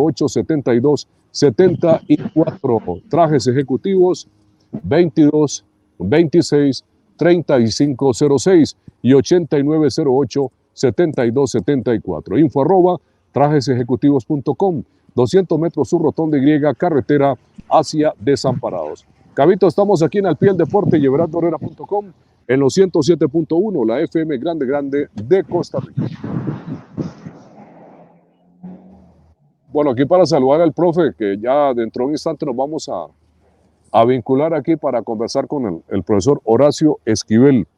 872-7274. Trajes ejecutivos 22 26 3506 y 8908-7274. info@trajesejecutivos.com. 200 metros sur Rotonda Y, carretera hacia Desamparados. Cabito, estamos aquí en Al Pie del Deporte y everardorera.com en los 107.1, la FM grande de Costa Rica. Bueno, aquí para saludar al profe, que ya dentro de un instante nos vamos a vincular aquí para conversar con el profesor Horacio Esquivel,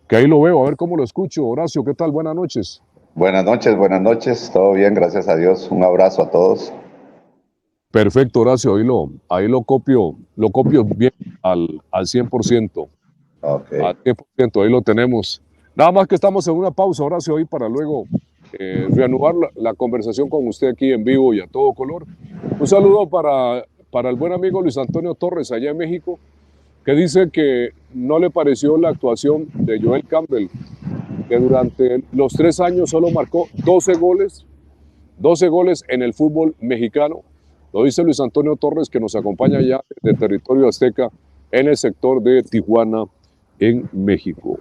que ahí lo veo, a ver cómo lo escucho. Horacio, ¿qué tal? Buenas noches. Buenas noches, todo bien, gracias a Dios. Un abrazo a todos. Perfecto, Horacio, ahí lo copio bien al 100%. Okay. Al 100%, ahí lo tenemos. Nada más que estamos en una pausa, Horacio, ahí para luego reanudar la conversación con usted aquí en vivo y a todo color. Un saludo para el buen amigo Luis Antonio Torres allá en México, que dice que no le pareció la actuación de Joel Campbell, que durante los 3 años solo marcó 12 goles en el fútbol mexicano. Lo dice Luis Antonio Torres, que nos acompaña ya de territorio azteca en el sector de Tijuana, en México.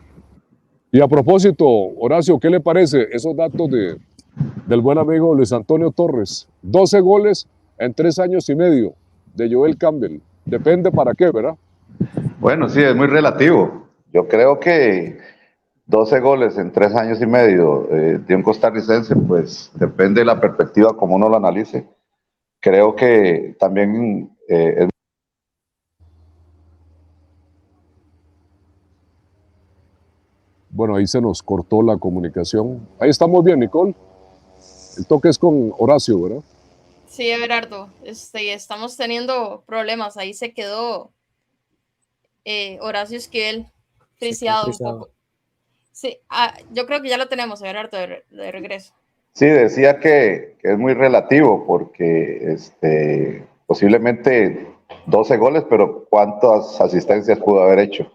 Y a propósito, Horacio, ¿qué le parece esos datos del buen amigo Luis Antonio Torres? 12 goles en 3 años y medio de Joel Campbell. Depende para qué, ¿verdad? Bueno, sí, es muy relativo. Yo creo que 12 goles en 3 años y medio de un costarricense, pues depende de la perspectiva como uno lo analice. Creo que también es... Bueno, ahí se nos cortó la comunicación. Ahí estamos bien, Nicole. El toque es con Horacio, ¿verdad? Sí, Everardo. Estamos teniendo problemas. Ahí se quedó Horacio Esquivel friseado un poco. Sí, yo creo que ya lo tenemos, Everardo, de regreso. Sí, decía que es muy relativo porque posiblemente 12 goles, pero ¿cuántas asistencias pudo haber hecho?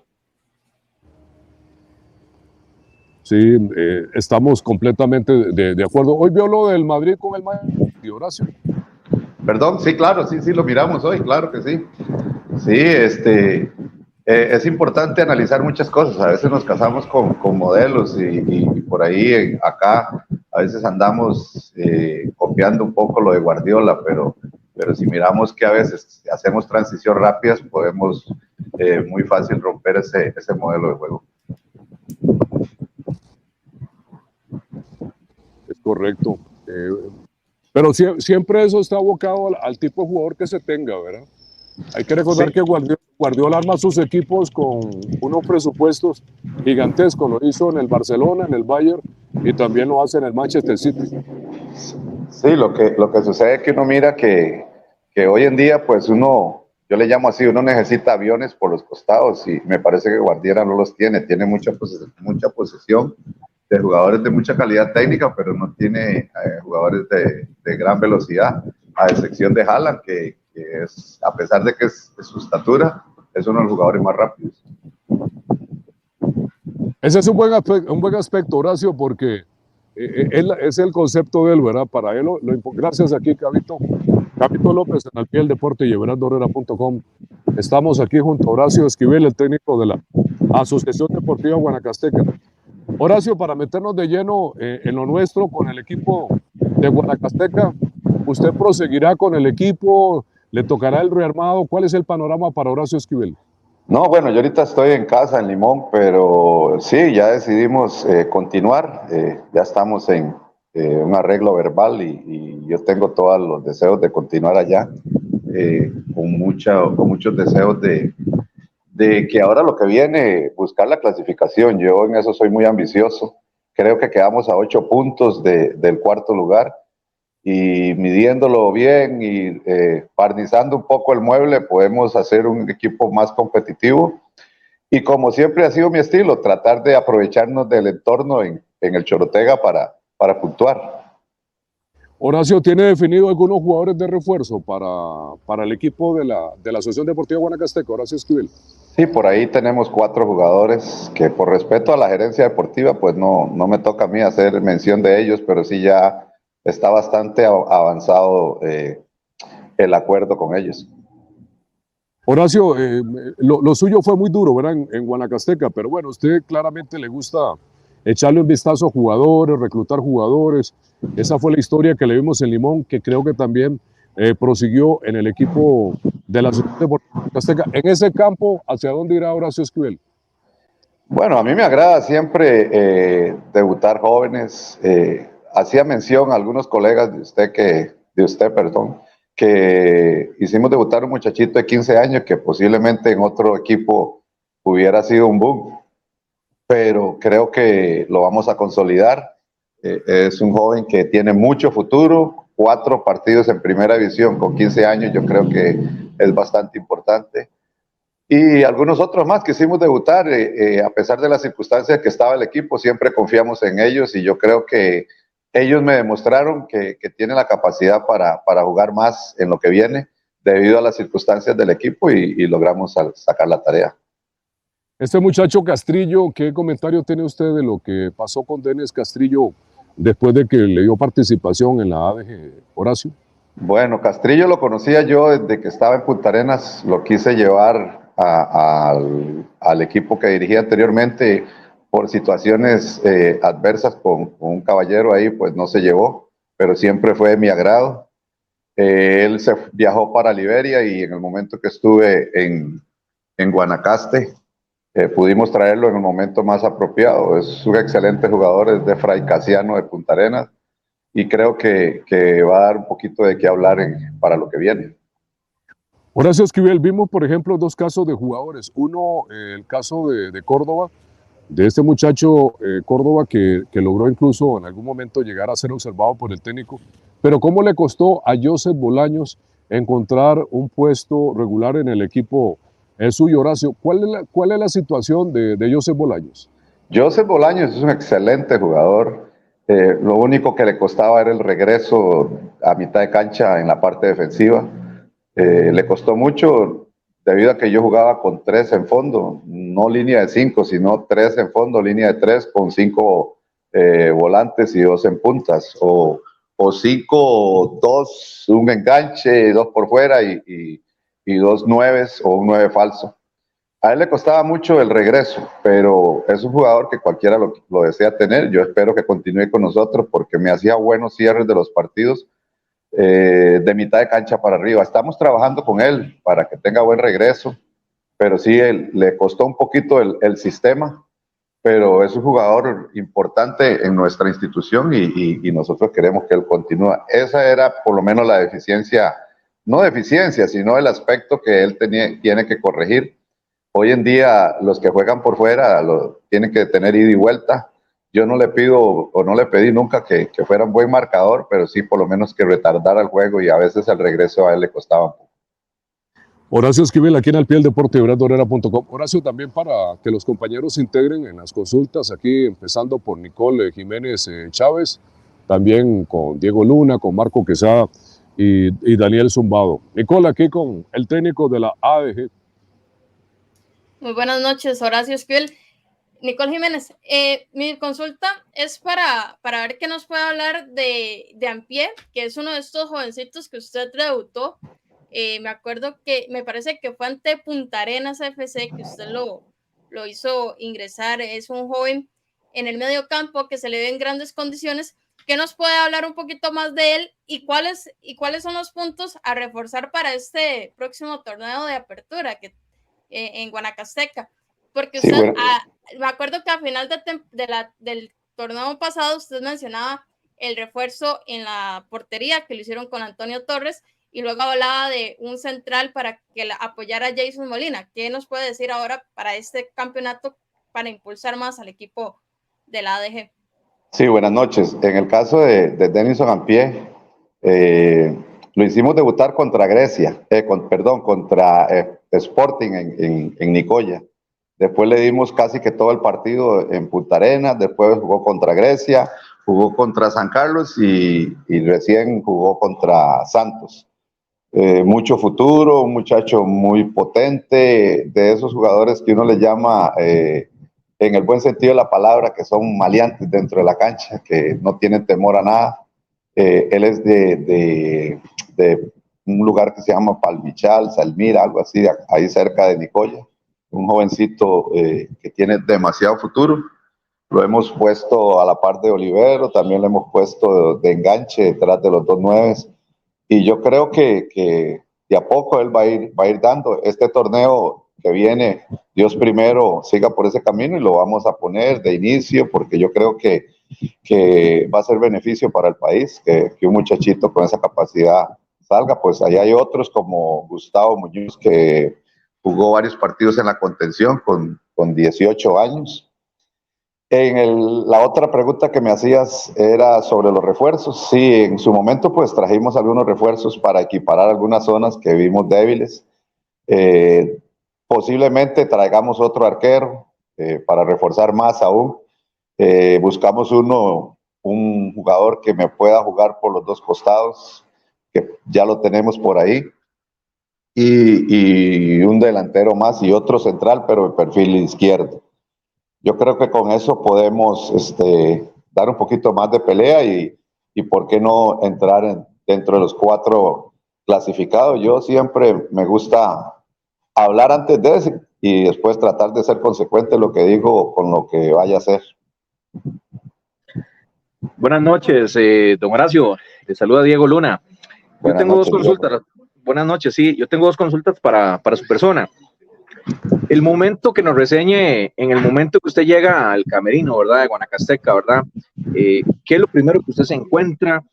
Sí, estamos completamente de acuerdo. Hoy vio lo del Madrid con el Madrid, Horacio. Perdón, sí, claro, sí, lo miramos hoy, claro que sí. Sí, es importante analizar muchas cosas. A veces nos casamos con modelos y por ahí, acá, a veces andamos copiando un poco lo de Guardiola, pero si miramos que a veces hacemos transición rápidas, podemos muy fácil romper ese modelo de juego. Es correcto. Pero siempre eso está abocado al tipo de jugador que se tenga, ¿verdad? Hay que recordar sí, que Guardiola arma sus equipos con unos presupuestos gigantescos. Lo hizo en el Barcelona, en el Bayern y también lo hace en el Manchester City. Sí, lo que sucede es que uno mira que hoy en día, pues yo le llamo así, uno necesita aviones por los costados y me parece que Guardiola no los tiene. Tiene mucha posesión de jugadores de mucha calidad técnica, pero no tiene jugadores de gran velocidad, a excepción de Haaland, que es, a pesar de que es su estatura, es uno de los jugadores más rápidos. Ese es un buen aspecto, Horacio, porque es el concepto de él, ¿verdad? Para él, gracias aquí, Cabito López, en Al Pie del Deporte y everardorera.com. Estamos aquí junto a Horacio Esquivel, el técnico de la Asociación Deportiva Guanacasteca. Horacio, para meternos de lleno en lo nuestro con el equipo de Guanacasteca, ¿usted proseguirá con el equipo? ¿Le tocará el rearmado? ¿Cuál es el panorama para Horacio Esquivel? No, bueno, yo ahorita estoy en casa, en Limón, pero sí, ya decidimos continuar. Ya estamos en un arreglo verbal y yo tengo todos los deseos de continuar allá, con muchos deseos de que ahora lo que viene, buscar la clasificación. Yo en eso soy muy ambicioso. Creo que quedamos a 8 puntos del cuarto lugar y midiéndolo bien y barnizando un poco el mueble, podemos hacer un equipo más competitivo. Y como siempre ha sido mi estilo, tratar de aprovecharnos del entorno en el Chorotega para puntuar. Horacio, ¿tiene definido algunos jugadores de refuerzo para el equipo de la Asociación Deportiva Guanacasteca, Horacio Esquivel? Sí, por ahí tenemos 4 jugadores que por respeto a la gerencia deportiva, pues no me toca a mí hacer mención de ellos, pero sí ya está bastante avanzado el acuerdo con ellos. Horacio, lo suyo fue muy duro, ¿verdad? En Guanacasteca, pero bueno, a usted claramente le gusta echarle un vistazo a jugadores, reclutar jugadores. Esa fue la historia que le vimos en Limón, que creo que también prosiguió en el equipo de la ciudad de Guanacasteca. En ese campo, ¿hacia dónde irá Horacio Esquivel? Bueno, a mí me agrada siempre debutar jóvenes. Hacía mención a algunos colegas de usted, que hicimos debutar un muchachito de 15 años que posiblemente en otro equipo hubiera sido un boom, pero creo que lo vamos a consolidar. Es un joven que tiene mucho futuro, 4 partidos en primera división con 15 años, yo creo que es bastante importante. Y algunos otros más que hicimos debutar, a pesar de las circunstancias que estaba el equipo, siempre confiamos en ellos y yo creo que ellos me demostraron que tienen la capacidad para jugar más en lo que viene debido a las circunstancias del equipo y logramos sacar la tarea. Este muchacho Castrillo, ¿qué comentario tiene usted de lo que pasó con Denis Castrillo después de que le dio participación en la ADG, Horacio? Bueno, Castrillo lo conocía yo desde que estaba en Punta Arenas, lo quise llevar al equipo que dirigía anteriormente por situaciones adversas con un caballero ahí, pues no se llevó, pero siempre fue de mi agrado. Él se viajó para Liberia y en el momento que estuve en Guanacaste, pudimos traerlo en el momento más apropiado. Es un excelente jugador, es de Fray Casiano de Punta Arenas y creo que va a dar un poquito de qué hablar para lo que viene. Horacio Esquivel, vimos por ejemplo 2 casos de jugadores. Uno, el caso de Córdoba, de este muchacho Córdoba que logró incluso en algún momento llegar a ser observado por el técnico, pero ¿cómo le costó a Joseph Bolaños encontrar un puesto regular en el equipo suyo, Horacio? ¿Cuál es la situación de Joseph Bolaños? Joseph Bolaños es un excelente jugador. Lo único que le costaba era el regreso a mitad de cancha en la parte defensiva. Le costó mucho debido a que yo jugaba con 3 en fondo, no línea de 5, sino 3 en fondo, línea de 3 con 5 volantes y 2 en puntas, o 5, 2, un enganche, 2 por fuera y 2 nueves o un 9 falso. A él le costaba mucho el regreso, pero es un jugador que cualquiera lo desea tener. Yo espero que continúe con nosotros porque me hacía buenos cierres de los partidos de mitad de cancha para arriba. Estamos trabajando con él para que tenga buen regreso, pero sí le costó un poquito el sistema, pero es un jugador importante en nuestra institución y nosotros queremos que él continúe. Esa era por lo menos la deficiencia, no deficiencia, sino el aspecto que él tiene que corregir. Hoy en día los que juegan por fuera tienen que tener ida y vuelta. Yo no le pido o no le pedí nunca que fuera un buen marcador, pero sí por lo menos que retardara el juego y a veces el regreso a él le costaba un poco. Horacio Esquivel, aquí en Al Pie del Deporte, Dorera.com. Horacio, también para que los compañeros se integren en las consultas, aquí empezando por Nicole Jiménez Chávez, también con Diego Luna, con Marco Quesada y Daniel Zumbado. Nicole, aquí con el técnico de la ADG. Muy buenas noches, Horacio Esquivel. Nicole Jiménez, mi consulta es para ver qué nos puede hablar de Ampie, que es uno de estos jovencitos que usted debutó. Me acuerdo que me parece que fue ante Punta Arenas FC que usted lo hizo ingresar. Es un joven en el medio campo que se le ve en grandes condiciones. ¿Qué nos puede hablar un poquito más de él y cuáles son los puntos a reforzar para este próximo torneo de apertura en Guanacasteca? Porque usted, sí, bueno, me acuerdo que a final del torneo pasado usted mencionaba el refuerzo en la portería que lo hicieron con Antonio Torres y luego hablaba de un central para que apoyara a Jason Molina. ¿Qué nos puede decir ahora para este campeonato para impulsar más al equipo de la ADG? Sí, buenas noches. En el caso de Denison Ampie, lo hicimos debutar contra Grecia, contra Sporting en Nicoya. Después le dimos casi que todo el partido en Punta Arenas, después jugó contra Grecia, jugó contra San Carlos y recién jugó contra Santos. Mucho futuro, un muchacho muy potente, de esos jugadores que uno le llama, en el buen sentido de la palabra, que son maleantes dentro de la cancha, que no tienen temor a nada. Él es de un lugar que se llama Palmichal, Salmira, algo así, ahí cerca de Nicoya. Un jovencito que tiene demasiado futuro. Lo hemos puesto a la par de Olivero, también lo hemos puesto de enganche detrás de los 2 9. Y yo creo que de a poco él va a ir dando. Este torneo que viene, Dios primero siga por ese camino y lo vamos a poner de inicio, porque yo creo que va a ser beneficio para el país, que un muchachito con esa capacidad salga. Pues allá hay otros como Gustavo Muñoz, que jugó varios partidos en la contención con 18 años. La otra pregunta que me hacías era sobre los refuerzos. Sí, en su momento pues trajimos algunos refuerzos para equiparar algunas zonas que vimos débiles. Posiblemente traigamos otro arquero para reforzar más aún. Buscamos un jugador que me pueda jugar por los dos costados, que ya lo tenemos por ahí. Y un delantero más y otro central, pero de perfil izquierdo. Yo creo que con eso podemos dar un poquito más de pelea y por qué no entrar dentro de los 4 clasificados. Yo siempre me gusta hablar antes de eso y después tratar de ser consecuente en lo que digo con lo que vaya a hacer. Buenas noches, don Horacio. Le saluda Diego Luna. Yo tengo 2 consultas. Diego. Buenas noches, sí. Yo tengo 2 consultas para su persona. El momento que nos reseñe, en el momento que usted llega al camerino, ¿verdad? De Guanacasteca, ¿verdad? ¿Qué es lo primero que usted se encuentra?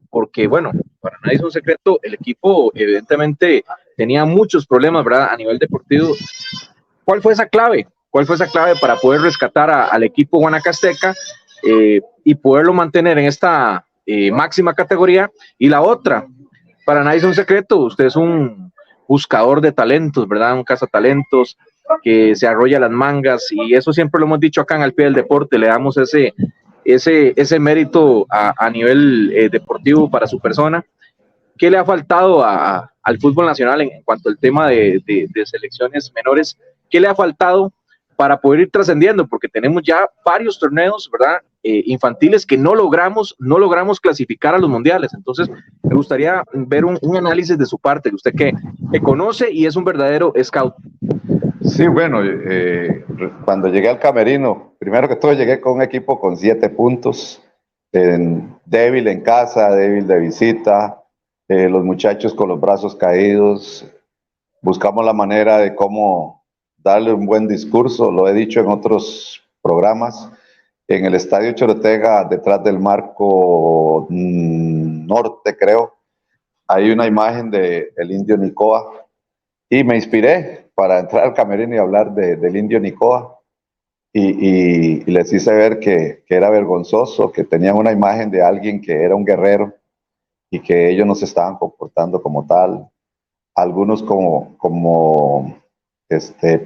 Porque, bueno, para nadie es un secreto, el equipo evidentemente tenía muchos problemas, ¿verdad? A nivel deportivo. ¿Cuál fue esa clave? ¿Cuál fue esa clave para poder rescatar al equipo guanacasteca y poderlo mantener en esta máxima categoría? Y la otra, para nadie es un secreto, usted es un buscador de talentos, ¿verdad? Un cazatalentos que se arrolla las mangas, y eso siempre lo hemos dicho acá en Al Pie del Deporte. Le damos ese mérito a nivel deportivo para su persona. ¿Qué le ha faltado al fútbol nacional en cuanto al tema de selecciones menores? ¿Qué le ha faltado para poder ir trascendiendo? Porque tenemos ya varios torneos, ¿verdad? Infantiles que no logramos clasificar a los mundiales. Entonces, me gustaría ver un análisis de su parte, que usted que conoce y es un verdadero scout. Sí, bueno, cuando llegué al camerino, primero que todo llegué con un equipo con 7 puntos, débil en casa, débil de visita, los muchachos con los brazos caídos. Buscamos la manera de cómo darle un buen discurso, lo he dicho en otros programas. En el Estadio Chorotega, detrás del marco norte, creo, hay una imagen del Indio Nicoa, y me inspiré para entrar al camerino y hablar del Indio Nicoa, y les hice ver que era vergonzoso, que tenían una imagen de alguien que era un guerrero y que ellos no se estaban comportando como tal. Algunos como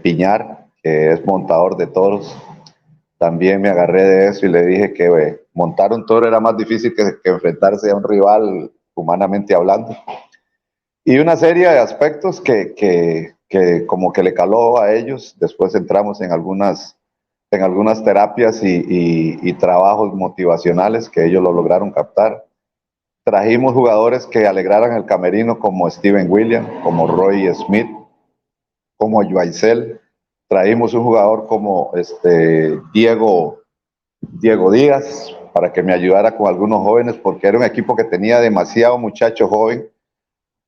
Piñar, que es montador de toros, también me agarré de eso y le dije que montar un toro era más difícil que enfrentarse a un rival, humanamente hablando. Y una serie de aspectos que como que le caló a ellos. Después entramos en algunas terapias y trabajos motivacionales que ellos lo lograron captar. Trajimos jugadores que alegraran el camerino, como Steven Williams, como Roy Smith, como Joaisel. Trajimos un jugador como Diego Díaz, para que me ayudara con algunos jóvenes, porque era un equipo que tenía demasiado muchacho joven,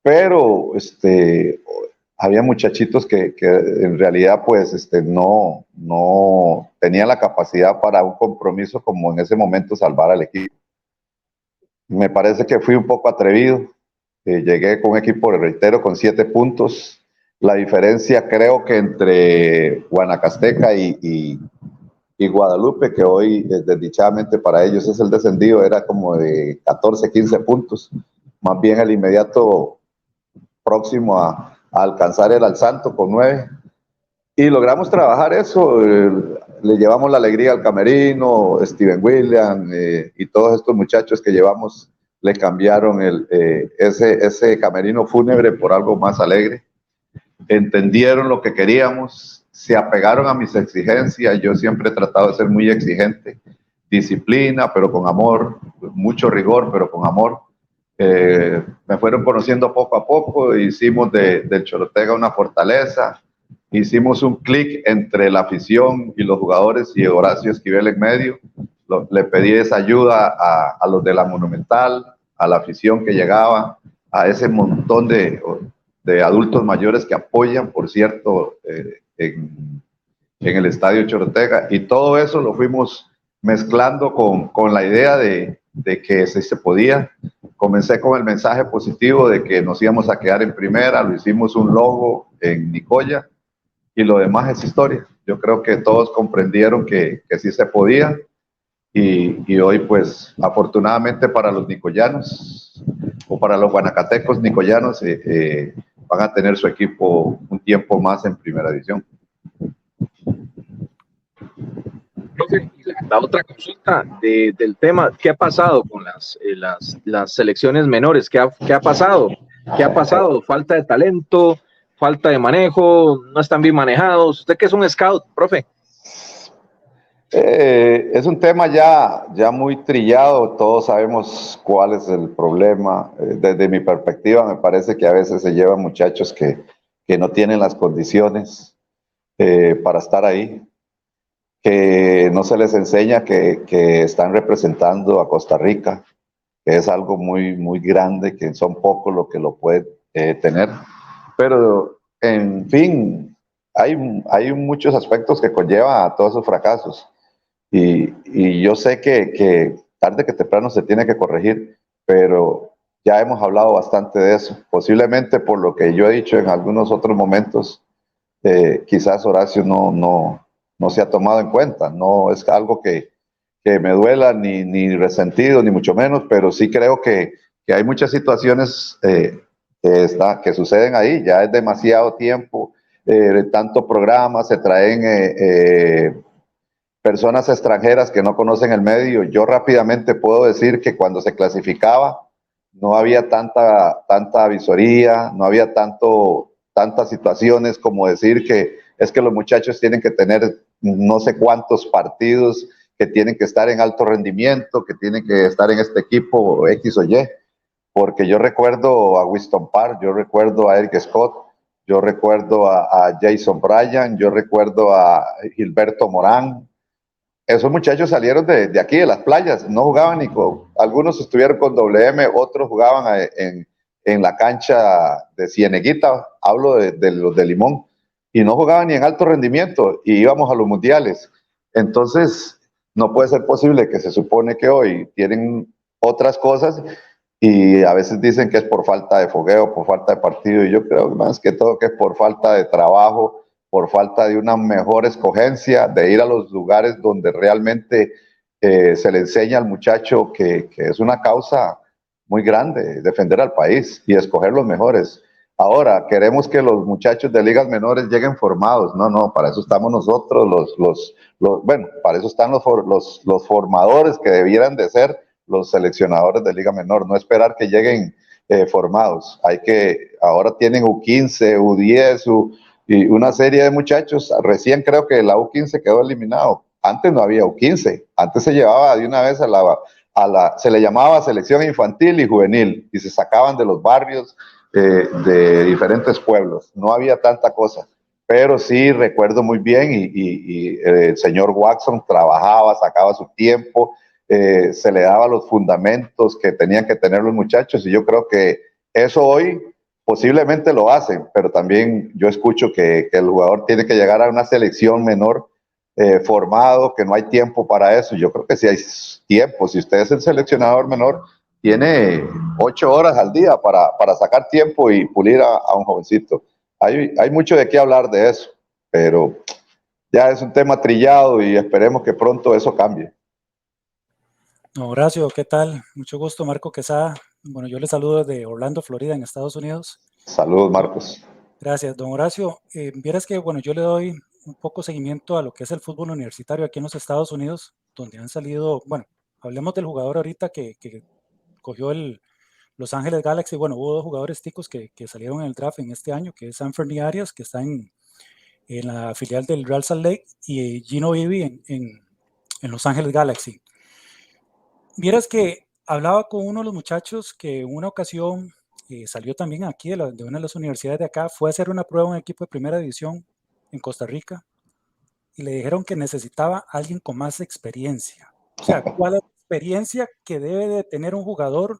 pero había muchachitos que en realidad pues no tenían la capacidad para un compromiso como en ese momento salvar al equipo. Me parece que fui un poco atrevido. Llegué con un equipo, reitero, con 7 puntos. La diferencia creo que entre Guanacasteca y Guadalupe, que hoy desdichadamente para ellos es el descendido, era como de 14, 15 puntos. Más bien el inmediato próximo a alcanzar era el Santo con 9. Y logramos trabajar eso. Le llevamos la alegría al camerino. Steven Williams y todos estos muchachos que llevamos le cambiaron ese camerino fúnebre por algo más alegre. Entendieron lo que queríamos, se apegaron a mis exigencias. Yo siempre he tratado de ser muy exigente, disciplina, pero con amor, mucho rigor, pero con amor. Me fueron conociendo poco a poco, hicimos del Chorotega una fortaleza, hicimos un clic entre la afición y los jugadores y Horacio Esquivel en medio. Le pedí esa ayuda a los de la Monumental, a la afición que llegaba, a ese montón de adultos mayores que apoyan, por cierto, en el Estadio Chorotega, y todo eso lo fuimos mezclando con la idea de que se podía. Comencé con el mensaje positivo de que nos íbamos a quedar en primera, lo hicimos un logo en Nicoya, y lo demás es historia. Yo creo que todos comprendieron que sí se podía, y hoy pues afortunadamente para los nicoyanos o para los guanacatecos nicoyanos van a tener su equipo un tiempo más en primera división. La otra consulta del tema, ¿qué ha pasado con las selecciones menores? ¿Qué ha pasado? ¿Qué ha pasado? ¿Falta de talento? ¿Falta de manejo? ¿No están bien manejados? ¿Usted qué es un scout, profe? Es un tema ya muy trillado, todos sabemos cuál es el problema. Desde mi perspectiva me parece que a veces se llevan muchachos que no tienen las condiciones para estar ahí, que no se les enseña que están representando a Costa Rica, que es algo muy, muy grande, que son pocos los que lo pueden tener. Pero, en fin, hay muchos aspectos que conllevan a todos esos fracasos. Y yo sé que tarde que temprano se tiene que corregir, pero ya hemos hablado bastante de eso. Posiblemente por lo que yo he dicho en algunos otros momentos, quizás Horacio no se ha tomado en cuenta. No es algo que me duela ni resentido, ni mucho menos, pero sí creo que hay muchas situaciones que suceden ahí. Ya es demasiado tiempo, tanto programa, se traen personas extranjeras que no conocen el medio. Yo rápidamente puedo decir que cuando se clasificaba no había tanta visoría, no había tantas situaciones como decir que es que los muchachos tienen que tener no sé cuántos partidos, que tienen que estar en alto rendimiento, que tienen que estar en este equipo X o Y, porque yo recuerdo a Winston Park, yo recuerdo a Eric Scott, yo recuerdo a Jason Bryan, yo recuerdo a Gilberto Morán. Esos muchachos salieron de aquí, de las playas, no jugaban ni algunos estuvieron con WM, otros jugaban en la cancha de Cieneguita, hablo de los de Limón, y no jugaban ni en alto rendimiento, y íbamos a los mundiales. Entonces, no puede ser posible que se supone que hoy tienen otras cosas, y a veces dicen que es por falta de fogueo, por falta de partido, y yo creo más que todo que es por falta de trabajo, por falta de una mejor escogencia, de ir a los lugares donde realmente se le enseña al muchacho que es una causa muy grande, defender al país y escoger los mejores. Ahora, queremos que los muchachos de ligas menores lleguen formados. No, para eso estamos nosotros, bueno, para eso están los formadores que debieran de ser los seleccionadores de liga menor, no esperar que lleguen formados. Ahora tienen U15, U10, y una serie de muchachos. Recién creo que la U15 quedó eliminado. Antes no había U15. Antes se llevaba de una vez se le llamaba selección infantil y juvenil, y se sacaban de los barrios de diferentes pueblos. No había tanta cosa. Pero sí recuerdo muy bien, y el señor Watson trabajaba, sacaba su tiempo, se le daba los fundamentos que tenían que tener los muchachos, y yo creo que eso hoy posiblemente lo hacen, pero también yo escucho que el jugador tiene que llegar a una selección menor formado, que no hay tiempo para eso. Yo creo que sí hay tiempo. Si usted es el seleccionador menor, tiene 8 horas al día para sacar tiempo y pulir a un jovencito. Hay mucho de qué hablar de eso, pero ya es un tema trillado y esperemos que pronto eso cambie. Horacio, ¿qué tal? Mucho gusto, Marco Quesada. Bueno, yo le saludo desde Orlando, Florida, en Estados Unidos. Saludos, Marcos. Gracias, don Horacio. Vieras que, bueno, yo le doy un poco seguimiento a lo que es el fútbol universitario aquí en los Estados Unidos, donde han salido, bueno, hablemos del jugador ahorita que cogió el Los Ángeles Galaxy. Bueno, hubo 2 jugadores ticos que salieron en el draft en este año, que es Anthony Arias, que está en la filial del Real Salt Lake, y Gino Vivi en Los Ángeles Galaxy. Vieras que hablaba con uno de los muchachos que en una ocasión salió también aquí de una de las universidades de acá, fue a hacer una prueba en un equipo de primera división en Costa Rica y le dijeron que necesitaba alguien con más experiencia. O sea, ¿cuál es la experiencia que debe de tener un jugador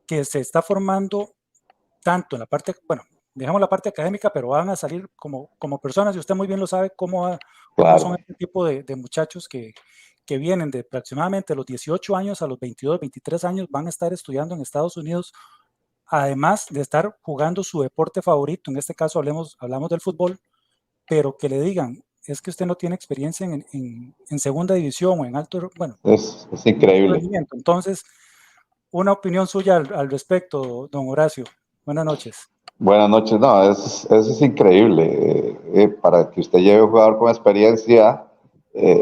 que se está formando tanto en la parte, bueno, dejamos la parte académica, pero van a salir como personas, y usted muy bien lo sabe, cómo son Claro. este tipo de muchachos que vienen de aproximadamente los 18 años a los 22, 23 años, van a estar estudiando en Estados Unidos, además de estar jugando su deporte favorito, en este caso hablamos del fútbol, pero que le digan, es que usted no tiene experiencia en segunda división o en alto, bueno, Es increíble. rendimiento. Entonces, una opinión suya al respecto, don Horacio. Buenas noches. Buenas noches. No, eso es increíble. Para que usted lleve a un jugador con experiencia,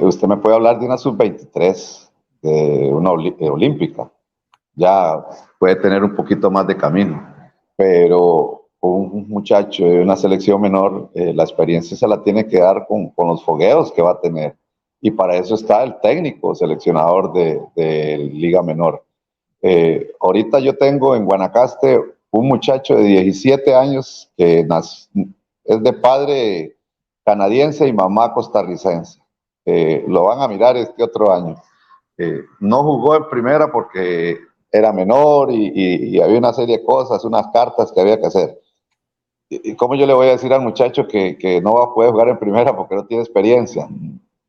usted me puede hablar de una sub-23, de una olímpica. Ya puede tener un poquito más de camino. Pero un muchacho de una selección menor, la experiencia se la tiene que dar con los fogueos que va a tener. Y para eso está el técnico seleccionador de Liga Menor. Ahorita yo tengo en Guanacaste un muchacho de 17 años que es de padre canadiense y mamá costarricense. Lo van a mirar este otro año. No jugó en primera porque era menor y había una serie de cosas, unas cartas que había que hacer. ¿Y cómo yo le voy a decir al muchacho que no va a poder jugar en primera porque no tiene experiencia?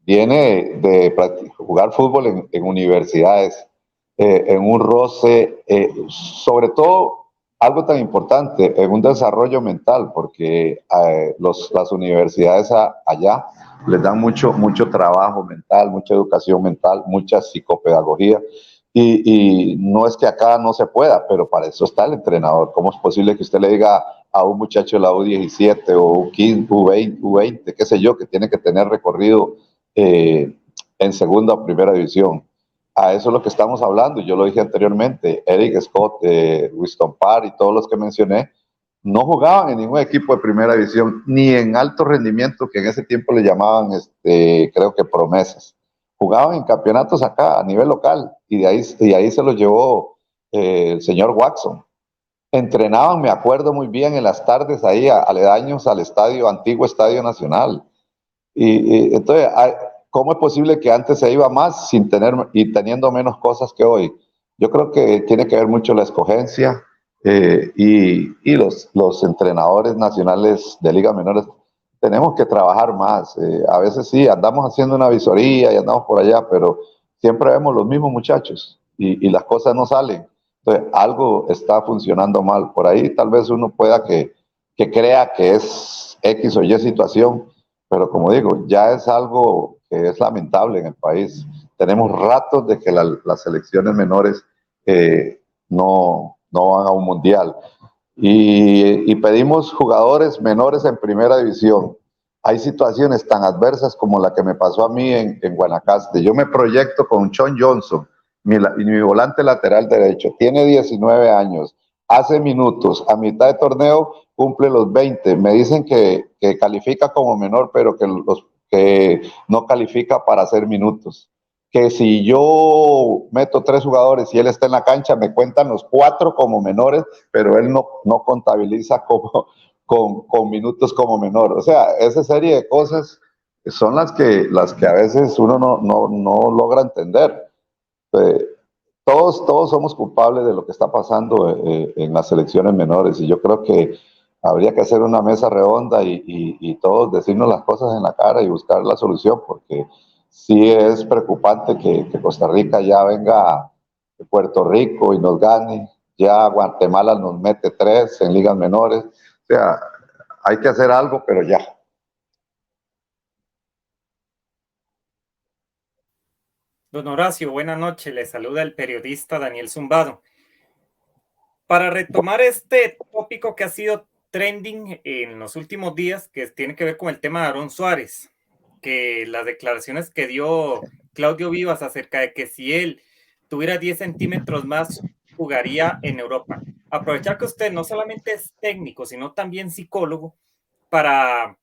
Viene de jugar fútbol en universidades, en un roce, sobre todo algo tan importante, en un desarrollo mental, porque las universidades allá les dan mucho trabajo mental, mucha educación mental, mucha psicopedagogía. Y no es que acá no se pueda, pero para eso está el entrenador. ¿Cómo es posible que usted le diga a un muchacho de la U17 o U15, U20, qué sé yo, que tiene que tener recorrido en segunda o primera división? A eso es lo que estamos hablando. Yo lo dije anteriormente. Eric Scott, Winston Parr y todos los que mencioné no jugaban en ningún equipo de primera división, ni en alto rendimiento, que en ese tiempo le llamaban, creo que promesas. Jugaban en campeonatos acá a nivel local y de ahí se los llevó el señor Watson. Entrenaban, me acuerdo muy bien, en las tardes ahí aledaños al antiguo Estadio Nacional. Y entonces, ¿cómo es posible que antes se iba más sin tener y teniendo menos cosas que hoy? Yo creo que tiene que ver mucho la escogencia y los entrenadores nacionales de ligas menores tenemos que trabajar más. A veces sí, andamos haciendo una visoría y andamos por allá, pero siempre vemos los mismos muchachos y las cosas no salen. Entonces, algo está funcionando mal. Por ahí tal vez uno pueda que crea que es X o Y situación, pero como digo, ya es algo que es lamentable en el país. Tenemos ratos de que las selecciones menores no van a un mundial. Y pedimos jugadores menores en primera división. Hay situaciones tan adversas como la que me pasó a mí en Guanacaste. Yo me proyecto con Sean Johnson, mi volante lateral derecho. Tiene 19 años, hace minutos, a mitad de torneo cumple los 20. Me dicen que califica como menor, pero que no califica para hacer minutos. Que si yo meto 3 jugadores y él está en la cancha, me cuentan los 4 como menores, pero él no contabiliza con minutos como menor. O sea, esa serie de cosas son las que a veces uno no logra entender. Eh, todos somos culpables de lo que está pasando en las selecciones menores y yo creo que habría que hacer una mesa redonda y todos decirnos las cosas en la cara y buscar la solución, porque sí es preocupante que Costa Rica ya venga de Puerto Rico y nos gane, ya Guatemala nos mete 3 en ligas menores, o sea, hay que hacer algo, pero ya. Don Horacio, buenas noches. Le saluda el periodista Daniel Zumbado. Para retomar este tópico que ha sido trending en los últimos días, que tiene que ver con el tema de Aarón Suárez, que las declaraciones que dio Claudio Vivas acerca de que si él tuviera 10 centímetros más, jugaría en Europa. Aprovechar que usted no solamente es técnico, sino también psicólogo, para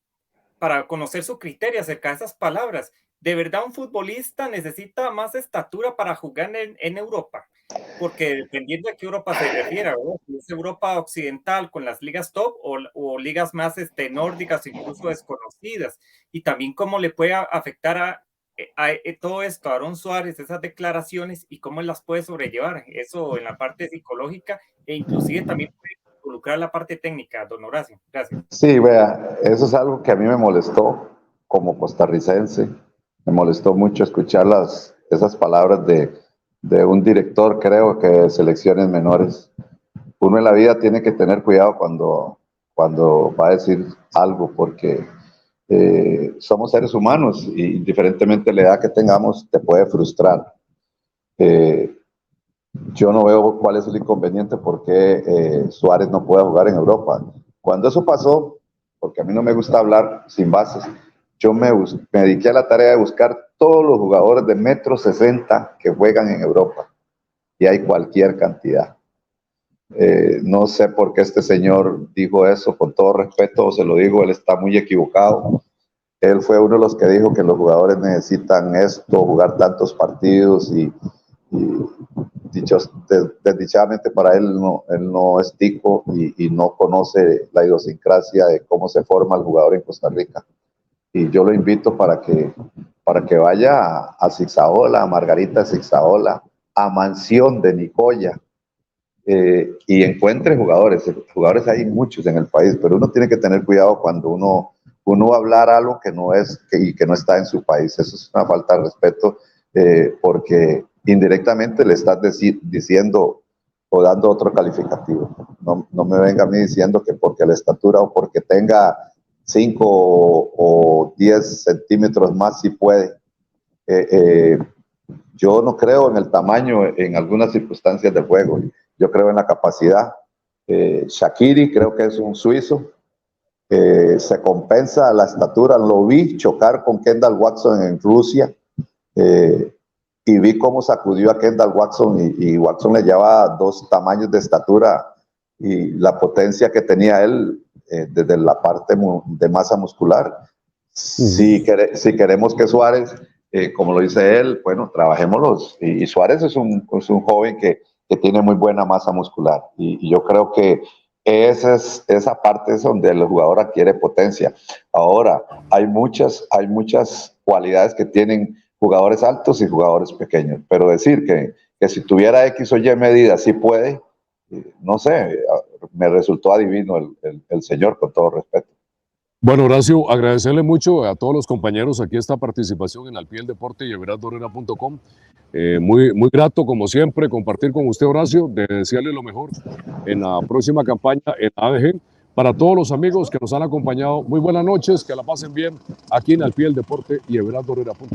conocer su criterio acerca de esas palabras. ¿De verdad un futbolista necesita más estatura para jugar en Europa? Porque dependiendo de qué Europa se refiera, ¿verdad? Si es Europa occidental con las ligas top o ligas más nórdicas, incluso desconocidas, y también cómo le puede afectar a todo esto a Aaron Suárez, esas declaraciones, y cómo él las puede sobrellevar, eso en la parte psicológica, e inclusive también puede involucrar la parte técnica, don Horacio. Gracias. Sí, vea, eso es algo que a mí me molestó como costarricense. Me molestó mucho escuchar esas palabras de un director, creo que de selecciones menores. Uno en la vida tiene que tener cuidado cuando va a decir algo, porque somos seres humanos y indiferentemente de la edad que tengamos, te puede frustrar. Yo no veo cuál es el inconveniente por qué Suárez no puede jugar en Europa. Cuando eso pasó, porque a mí no me gusta hablar sin bases, yo me dediqué a la tarea de buscar todos los jugadores de 1,60 m que juegan en Europa, y hay cualquier cantidad. No sé por qué este señor dijo eso, con todo respeto se lo digo, él está muy equivocado. Él fue uno de los que dijo que los jugadores necesitan esto, jugar tantos partidos, y desdichadamente para él no es tico y no conoce la idiosincrasia de cómo se forma el jugador en Costa Rica. Y yo lo invito para que vaya a Zixaola, a Margarita Zixaola, a Mansión de Nicoya, y encuentre jugadores. Jugadores hay muchos en el país, pero uno tiene que tener cuidado cuando uno va a hablar algo que no es y que no está en su país. Eso es una falta de respeto, porque indirectamente le estás diciendo o dando otro calificativo. No me venga a mí diciendo que porque la estatura o porque tenga 5 o 10 centímetros más sí puede. Yo no creo en el tamaño en algunas circunstancias del juego. Yo creo en la capacidad. Shaqiri creo que es un suizo. Se compensa la estatura. Lo vi chocar con Kendall Watson en Rusia, y vi cómo sacudió a Kendall Watson, y Watson le llevaba 2 tamaños de estatura, y la potencia que tenía él desde la parte de masa muscular. Si queremos que Suárez, como lo dice él, bueno, trabajémoslos. Y Suárez es un joven que tiene muy buena masa muscular, y yo creo que esa parte es donde el jugador adquiere potencia. Ahora, hay muchas cualidades que tienen jugadores altos y jugadores pequeños, pero decir que si tuviera X o Y medida sí puede, no sé, me resultó adivino el señor, con todo respeto. Bueno, Horacio, agradecerle mucho a todos los compañeros aquí esta participación en Al Pie del Deporte y everaldorera.com. Muy grato, como siempre, compartir con usted, Horacio, de desearle lo mejor en la próxima campaña en ADG. Para todos los amigos que nos han acompañado, muy buenas noches, que la pasen bien aquí en Al Pie del Deporte y everaldorera.com.